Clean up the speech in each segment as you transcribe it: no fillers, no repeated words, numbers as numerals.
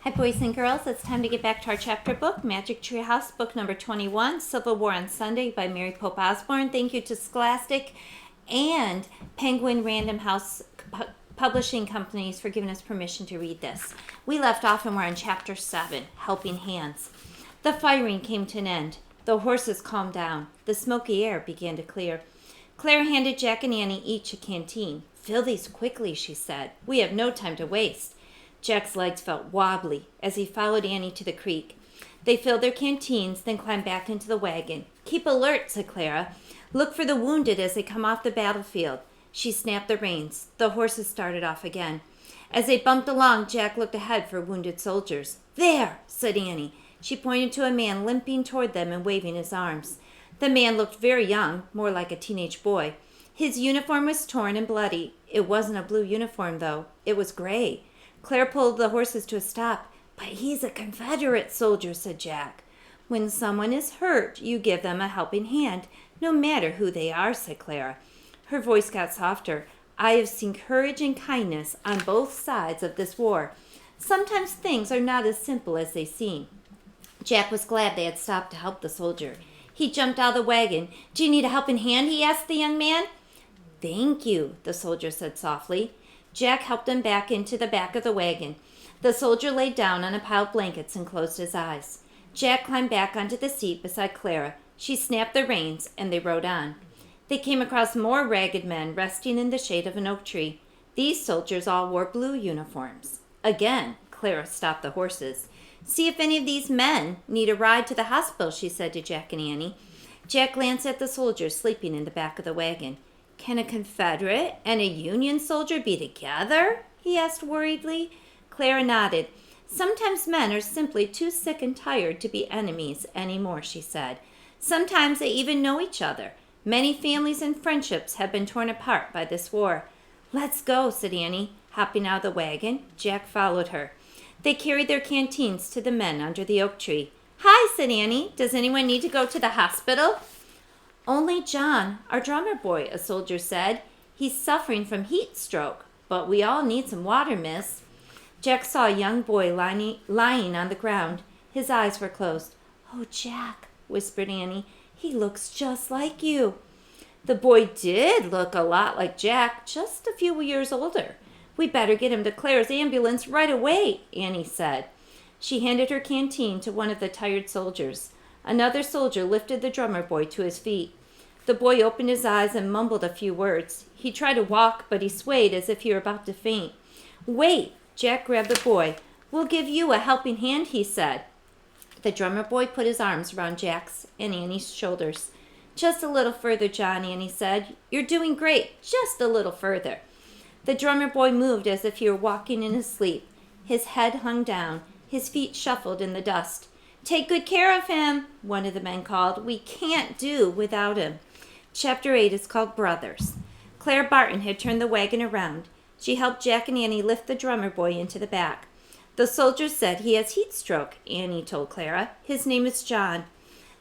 Hi, boys and girls. It's time to get back to our chapter book, Magic Treehouse, book number 21, Civil War on Sunday by Mary Pope Osborne. Thank you to Scholastic and Penguin Random House Publishing Companies for giving us permission to read this. We left off and we're on chapter 7, Helping Hands. The firing came to an end. The horses calmed down. The smoky air began to clear. Claire handed Jack and Annie each a canteen. "Fill these quickly," she said. "We have no time to waste." Jack's legs felt wobbly as he followed Annie to the creek. They filled their canteens, then climbed back into the wagon. "Keep alert," said Clara. "Look for the wounded as they come off the battlefield." She snapped the reins. The horses started off again. As they bumped along, Jack looked ahead for wounded soldiers. "There," said Annie. She pointed to a man limping toward them and waving his arms. The man looked very young, more like a teenage boy. His uniform was torn and bloody. It wasn't a blue uniform, though. It was gray. Claire pulled the horses to a stop. "But he's a Confederate soldier," said Jack. "When someone is hurt, you give them a helping hand, no matter who they are," said Clara. Her voice got softer. "I have seen courage and kindness on both sides of this war. Sometimes things are not as simple as they seem." Jack was glad they had stopped to help the soldier. He jumped out of the wagon. "Do you need a helping hand?" he asked the young man. "Thank you," the soldier said softly. Jack helped him back into the back of the wagon. The soldier lay down on a pile of blankets and closed his eyes. Jack climbed back onto the seat beside Clara. She snapped the reins, and they rode on. They came across more ragged men resting in the shade of an oak tree. These soldiers all wore blue uniforms. Again, Clara stopped the horses. "See if any of these men need a ride to the hospital," she said to Jack and Annie. Jack glanced at the soldiers sleeping in the back of the wagon. "Can a Confederate and a Union soldier be together?" he asked worriedly. Clara nodded. "Sometimes men are simply too sick and tired to be enemies anymore," she said. "Sometimes they even know each other. Many families and friendships have been torn apart by this war." "Let's go," said Annie, hopping out of the wagon. Jack followed her. They carried their canteens to the men under the oak tree. "Hi," said Annie. "Does anyone need to go to the hospital?" "Only John, our drummer boy," a soldier said. "He's suffering from heat stroke, but we all need some water, miss." Jack saw a young boy lying on the ground. His eyes were closed. "Oh, Jack," whispered Annie, "he looks just like you." The boy did look a lot like Jack, just a few years older. "We better get him to Claire's ambulance right away," Annie said. She handed her canteen to one of the tired soldiers. Another soldier lifted the drummer boy to his feet. The boy opened his eyes and mumbled a few words. He tried to walk, but he swayed as if he were about to faint. "Wait!" Jack grabbed the boy. "We'll give you a helping hand," he said. The drummer boy put his arms around Jack's and Annie's shoulders. "Just a little further, John," Annie said. "You're doing great. Just a little further." The drummer boy moved as if he were walking in his sleep. His head hung down. His feet shuffled in the dust. "Take good care of him," one of the men called. "We can't do without him." Chapter 8 is called Brothers. Claire Barton had turned the wagon around. She helped Jack and Annie lift the drummer boy into the back. "The soldier said he has heat stroke," Annie told Clara. "His name is John."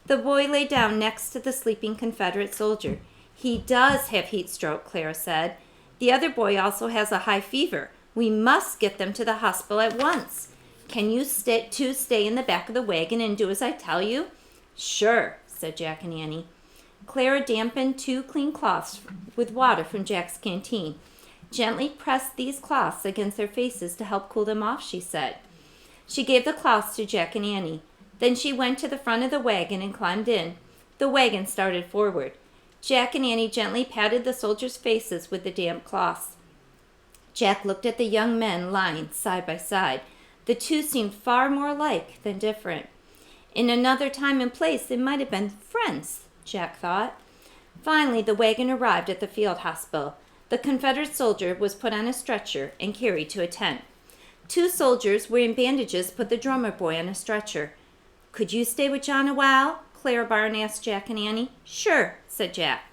The boy lay down next to the sleeping Confederate soldier. "He does have heat stroke," Clara said. "The other boy also has a high fever. We must get them to the hospital at once. Can you two stay in the back of the wagon and do as I tell you?" "Sure," said Jack and Annie. Clara dampened 2 clean cloths with water from Jack's canteen. "Gently press these cloths against their faces to help cool them off," she said. She gave the cloths to Jack and Annie. Then she went to the front of the wagon and climbed in. The wagon started forward. Jack and Annie gently patted the soldiers' faces with the damp cloths. Jack looked at the young men lying side by side. The two seemed far more alike than different. In another time and place, they might have been friends, Jack thought. Finally, the wagon arrived at the field hospital. The Confederate soldier was put on a stretcher and carried to a tent. 2 soldiers wearing bandages put the drummer boy on a stretcher. "Could you stay with John a while?" Clara Barton asked Jack and Annie. "Sure," said Jack.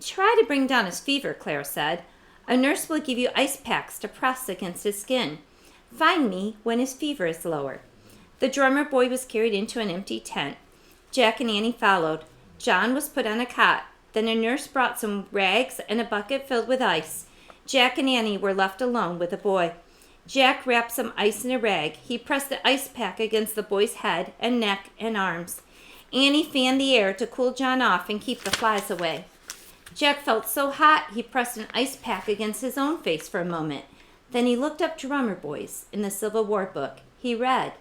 "Try to bring down his fever," Clara said. "A nurse will give you ice packs to press against his skin. Find me when his fever is lower." The drummer boy was carried into an empty tent. Jack and Annie followed. John was put on a cot. Then a nurse brought some rags and a bucket filled with ice. Jack and Annie were left alone with the boy. Jack wrapped some ice in a rag. He pressed the ice pack against the boy's head and neck and arms. Annie fanned the air to cool John off and keep the flies away. Jack felt so hot he pressed an ice pack against his own face for a moment. Then he looked up drummer boys in the Civil War book. He read,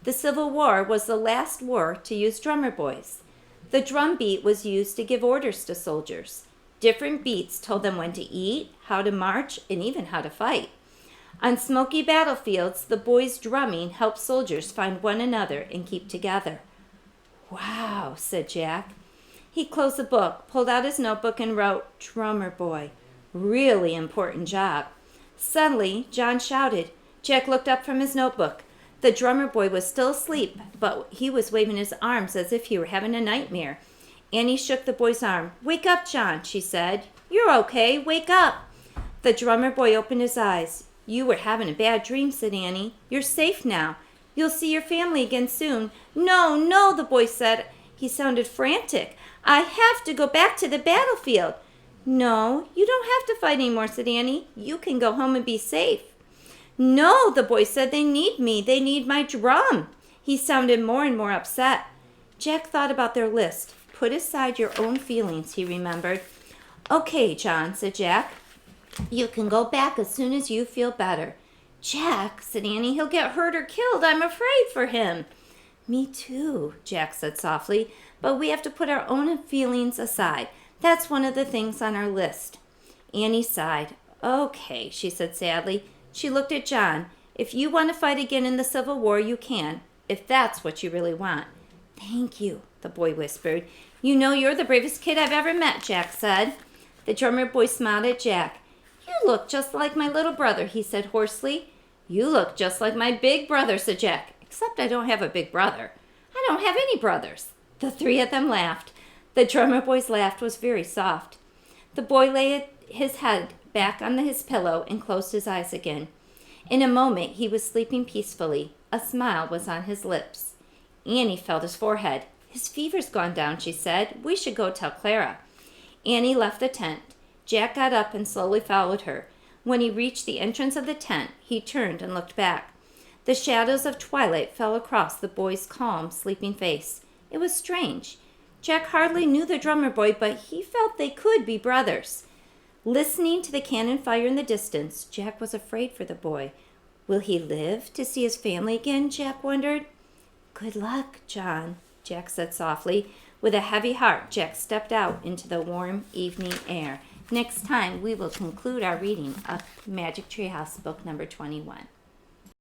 "The Civil War was the last war to use drummer boys. The drum beat was used to give orders to soldiers. Different beats told them when to eat, how to march, and even how to fight. On smoky battlefields, the boys' drumming helped soldiers find one another and keep together." "Wow," said Jack. He closed the book, pulled out his notebook, and wrote, "Drummer boy. Really important job." Suddenly, John shouted. Jack looked up from his notebook. The drummer boy was still asleep, but he was waving his arms as if he were having a nightmare. Annie shook the boy's arm. "Wake up, John," she said. "You're okay. Wake up." The drummer boy opened his eyes. "You were having a bad dream," said Annie. "You're safe now. You'll see your family again soon." "No, no," the boy said. He sounded frantic. "I have to go back to the battlefield." "No, you don't have to fight anymore," said Annie. "You can go home and be safe." "No," the boy said. "They need me. They need my drum." He sounded more and more upset. Jack thought about their list. "Put aside your own feelings," he remembered. "Okay, John," said Jack. "You can go back as soon as you feel better." "Jack," said Annie, "he'll get hurt or killed. I'm afraid for him." "Me too," Jack said softly, "but we have to put our own feelings aside. That's one of the things on our list." Annie sighed. "Okay," she said sadly. She looked at John. "If you want to fight again in the Civil War, you can, if that's what you really want." "Thank you," the boy whispered. "You know you're the bravest kid I've ever met," Jack said. The drummer boy smiled at Jack. "You look just like my little brother," he said hoarsely. "You look just like my big brother," said Jack, "except I don't have a big brother. I don't have any brothers." The three of them laughed. The drummer boy's laugh was very soft. The boy laid his head back on his pillow and closed his eyes again. In a moment he was sleeping peacefully. A smile was on his lips. Annie felt his forehead. "His fever's gone down," she said. "We should go tell Clara." Annie left the tent. Jack got up and slowly followed her. When he reached the entrance of the tent, he turned and looked back. The shadows of twilight fell across the boy's calm, sleeping face. It was strange. Jack hardly knew the drummer boy, but he felt they could be brothers. Listening to the cannon fire in the distance, Jack was afraid for the boy. Will he live to see his family again? Jack wondered. "Good luck, John," Jack said softly. With a heavy heart, Jack stepped out into the warm evening air. Next time, we will conclude our reading of Magic Treehouse, book number 21.